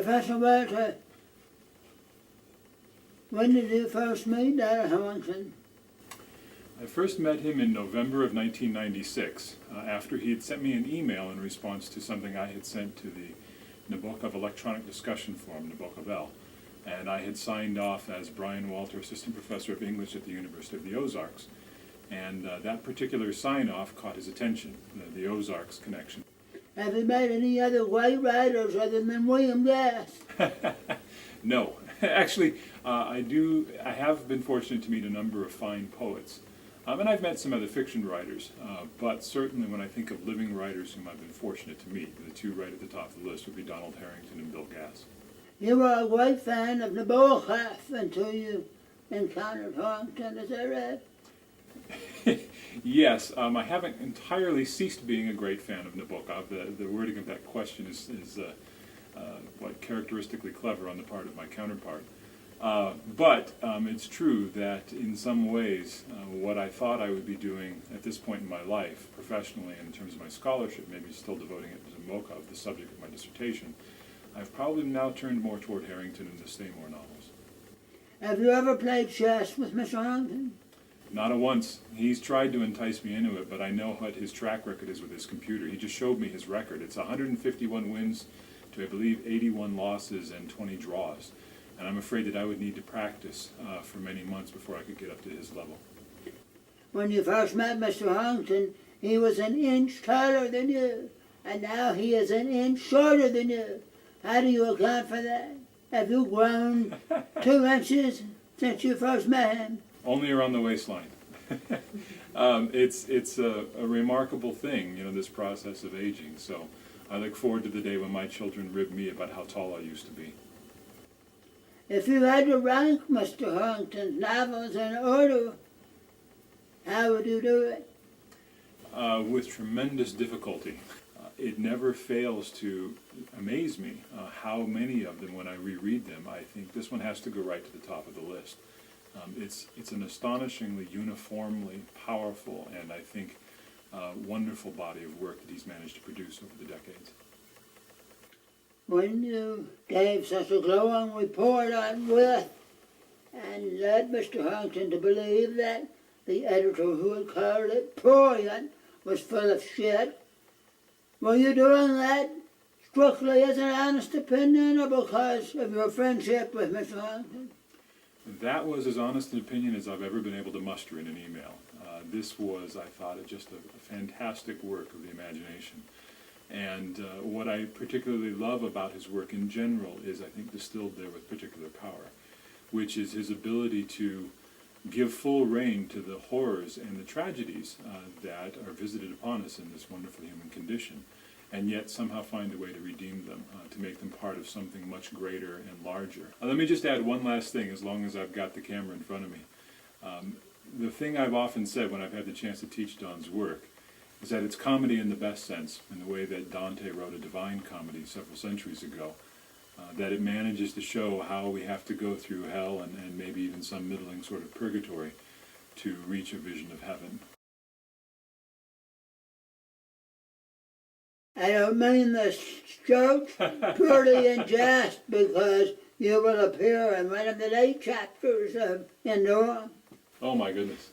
Professor Walter, when did you first meet Donald Harington? I first met him in November of 1996, after he had sent me an email in response to something I had sent to the Nabokov Electronic Discussion Forum, Nabokov L. And I had signed off as Brian Walter, Assistant Professor of English at the University of the Ozarks. And that particular sign-off caught his attention, the Ozarks connection. Have you met any other white writers other than William Gass? No. Actually, I have been fortunate to meet a number of fine poets. And I've met some other fiction writers, but certainly when I think of living writers whom I've been fortunate to meet, the two right at the top of the list would be Donald Harington and Bill Gass. You were a great fan of Nabokov until you encountered Harington, is that right? Yes, I haven't entirely ceased being a great fan of Nabokov. The wording of that question is what characteristically clever on the part of my counterpart. But it's true that in some ways what I thought I would be doing at this point in my life, professionally and in terms of my scholarship, maybe still devoting it to Nabokov, the subject of my dissertation, I've probably now turned more toward Harington and the Staymore novels. Have you ever played chess with Mr. Harington? Not a once. He's tried to entice me into it, but I know what his track record is with his computer. He just showed me his record. It's 151 wins to, I believe, 81 losses and 20 draws. And I'm afraid that I would need to practice for many months before I could get up to his level. When you first met Mr. Harington, he was an inch taller than you, and now he is an inch shorter than you. How do you account for that? Have you grown 2 inches since you first met him? Only around the waistline. It's a remarkable thing, you know, this process of aging. So I look forward to the day when my children rib me about how tall I used to be. If you had to rank Mr. Harington's novels in order, how would you do it? With tremendous difficulty. It never fails to amaze me how many of them, when I reread them, I think this one has to go right to the top of the list. It's an astonishingly uniformly powerful and I think wonderful body of work that he's managed to produce over the decades. When you gave such a glowing report on With and led Mr. Harington to believe that the editor who had called it brilliant was full of shit, were you doing that strictly as an honest opinion or because of your friendship with Mr. Harington? That was as honest an opinion as I've ever been able to muster in an email. This was, I thought, just a fantastic work of the imagination. And what I particularly love about his work in general is, I think, distilled there with particular power, which is his ability to give full rein to the horrors and the tragedies that are visited upon us in this wonderful human condition, and yet somehow find a way to redeem them, to make them part of something much greater and larger. Let me just add one last thing, as long as I've got the camera in front of me. The thing I've often said when I've had the chance to teach Don's work is that it's comedy in the best sense, in the way that Dante wrote a divine comedy several centuries ago, that it manages to show how we have to go through hell and maybe even some middling sort of purgatory to reach a vision of heaven. I don't mean this joke purely in jest because you will appear in one of the late chapters of Endure. Oh my goodness.